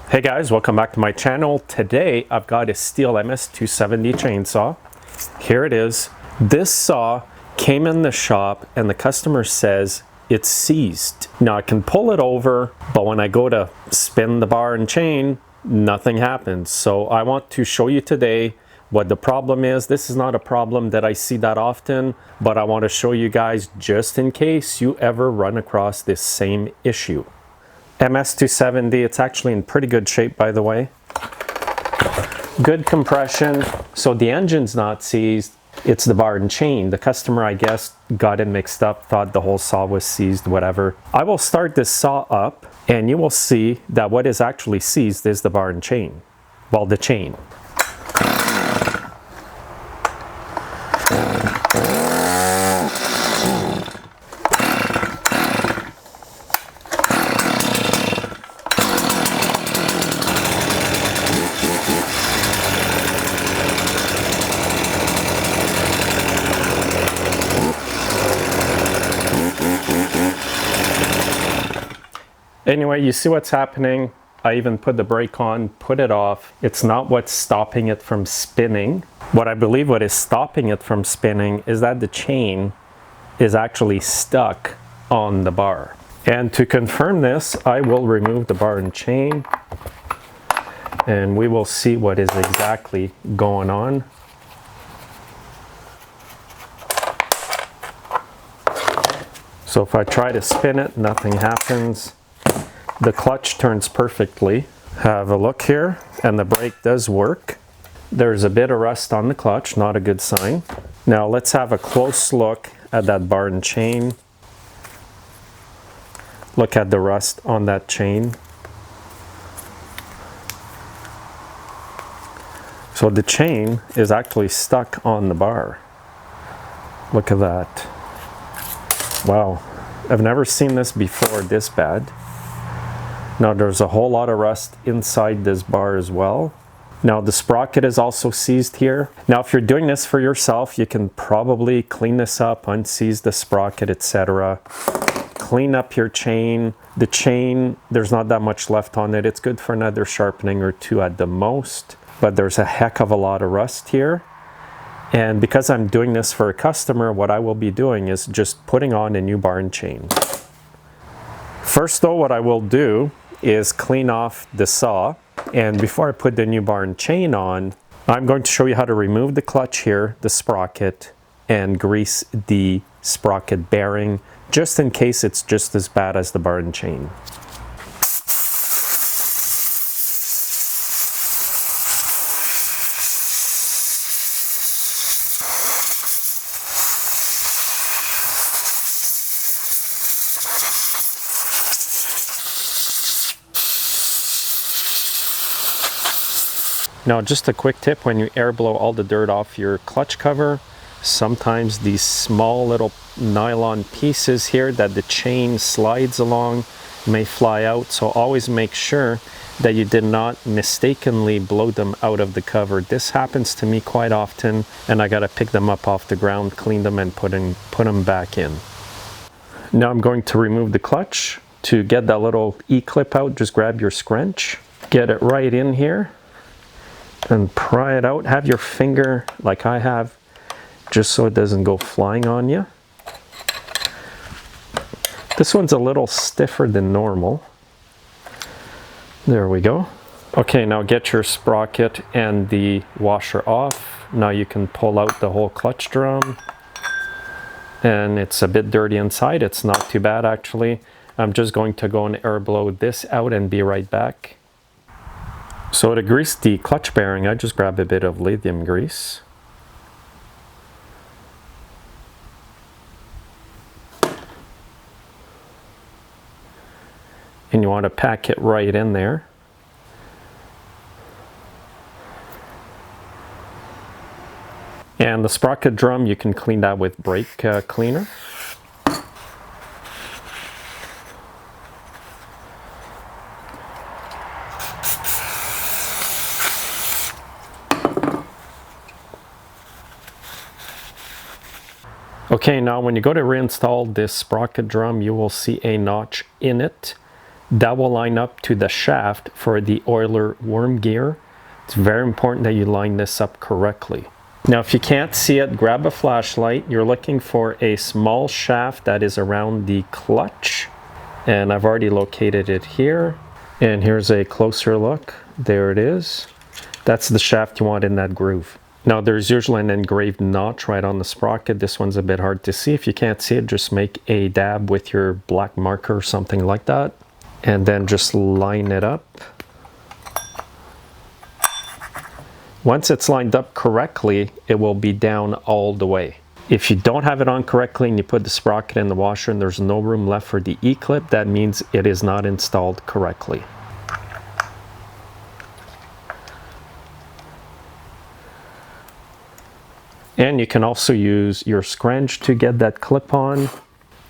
Hey guys, welcome back to my channel. Today I've got a Stihl MS270 chainsaw. Here it is. This saw came in the shop and the customer says it's seized. Now I can pull it over, but when I go to spin the bar and chain, nothing happens. So I want to show you today what the problem is. This is not a problem that I see that often, but I want to show you guys just in case you ever run across this same issue. MS270, it's actually in pretty good shape, by the way. Good compression. So the engine's not seized, it's the bar and chain. The customer, I guess, got it mixed up, thought the whole saw was seized, whatever. I will start this saw up and you will see that what is actually seized is the bar and chain. Well, the chain. Anyway, you see what's happening. I even put the brake on, put it off. It's not what's stopping it from spinning. What I believe what is stopping it from spinning is that the chain is actually stuck on the bar. And to confirm this, I will remove the bar and chain and we will see what is exactly going on. So if I try to spin it, nothing happens. The clutch turns perfectly. Have a look here, and the brake does work. There's a bit of rust on the clutch, not a good sign. Now let's have a close look at that bar and chain. Look at the rust on that chain. So the chain is actually stuck on the bar. Look at that. Wow, I've never seen this before this bad. Now there's a whole lot of rust inside this bar as well. Now the sprocket is also seized here. Now if you're doing this for yourself, you can probably clean this up, unseize the sprocket, etc. Clean up your chain. The chain, there's not that much left on it. It's good for another sharpening or two at the most, but there's a heck of a lot of rust here. And because I'm doing this for a customer, what I will be doing is just putting on a new bar and chain. First though, what I will do is clean off the saw, and before I put the new bar and chain on, I'm going to show you how to remove the clutch here, the sprocket, and grease the sprocket bearing, just in case it's just as bad as the bar and chain. Now just a quick tip, when you air blow all the dirt off your clutch cover, sometimes these small little nylon pieces here that the chain slides along may fly out, so always make sure that you did not mistakenly blow them out of the cover. This happens to me quite often and I gotta pick them up off the ground, clean them and put them back in. Now I'm going to remove the clutch. To get that little E-clip out, just grab your scrunch, get it right in here and pry it out. Have your finger, like I have, just so it doesn't go flying on you. This one's a little stiffer than normal. There we go. Okay, now get your sprocket and the washer off. Now you can pull out the whole clutch drum. And it's a bit dirty inside. It's not too bad actually. I'm just going to go and air blow this out and be right back. So to grease the clutch bearing, I just grab a bit of lithium grease. And you want to pack it right in there. And the sprocket drum, you can clean that with brake cleaner. Okay, now when you go to reinstall this sprocket drum, you will see a notch in it. that will line up to the shaft for the oiler worm gear. It's very important that you line this up correctly. Now, if you can't see it, grab a flashlight. You're looking for a small shaft that is around the clutch. And I've already located it here. And here's a closer look. There it is. That's the shaft you want in that groove. Now, there's usually an engraved notch right on the sprocket. This one's a bit hard to see. If you can't see it, just make a dab with your black marker or something like that. And then just line it up. Once it's lined up correctly, it will be down all the way. If you don't have it on correctly and you put the sprocket in the washer and there's no room left for the E-clip, that means it is not installed correctly. And you can also use your scrunch to get that clip on.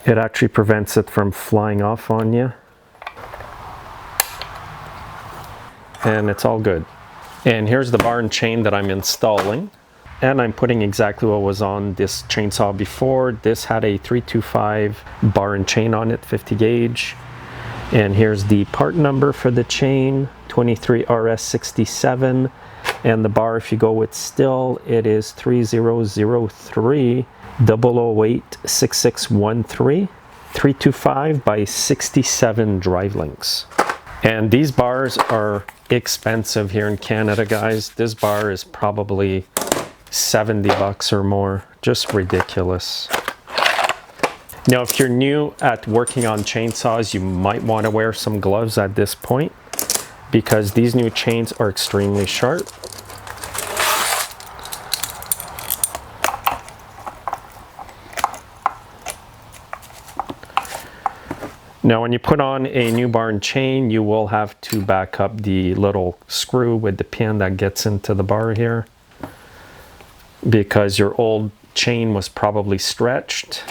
It actually prevents it from flying off on you. And it's all good. And here's the bar and chain that I'm installing. And I'm putting exactly what was on this chainsaw before. This had a 325 bar and chain on it, 50 gauge. And here's the part number for the chain, 23RS67. And the bar, if you go with Stihl, it is 3003 008 6613 325 by 67 drive links. And these bars are expensive here in Canada, guys. This bar is probably 70 bucks or more. Just ridiculous. Now, if you're new at working on chainsaws, you might want to wear some gloves at this point because these new chains are extremely sharp. Now, when you put on a new bar and chain, you will have to back up the little screw with the pin that gets into the bar here because your old chain was probably stretched.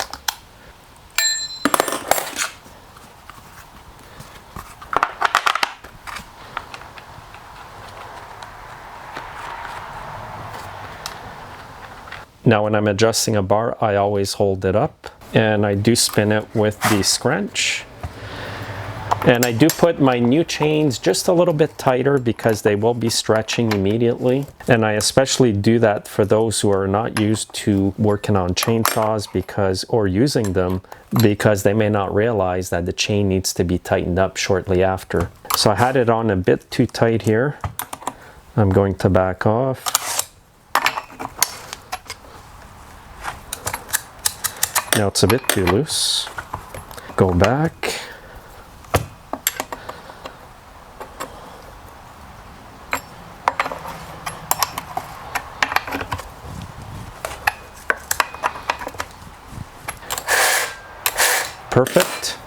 Now, when I'm adjusting a bar, I always hold it up and I do spin it with the scrunch. And I do put my new chains just a little bit tighter because they will be stretching immediately. And I especially do that for those who are not used to working on chainsaws or using them because they may not realize that the chain needs to be tightened up shortly after. So I had it on a bit too tight here. I'm going to back off. Now it's a bit too loose. Go back. Perfect.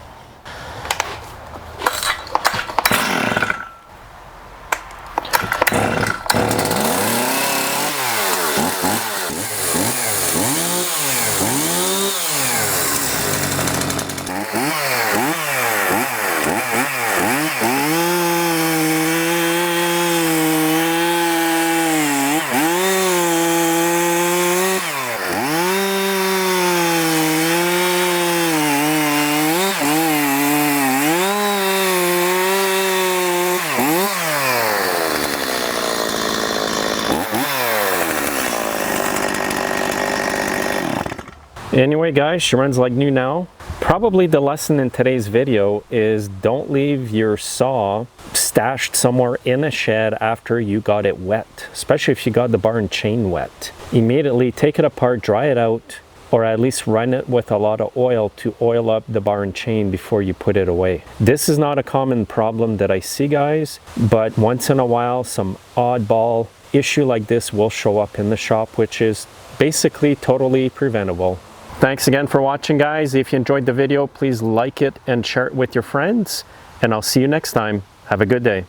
Anyway, guys, she runs like new now. Probably the lesson in today's video is don't leave your saw stashed somewhere in a shed after you got it wet, especially if you got the bar and chain wet. Immediately take it apart, dry it out, or at least run it with a lot of oil to oil up the bar and chain before you put it away. This is not a common problem that I see, guys, but once in a while some oddball issue like this will show up in the shop, which is basically totally preventable. Thanks again for watching, guys. If you enjoyed the video, please like it and share it with your friends, and I'll see you next time. Have a good day.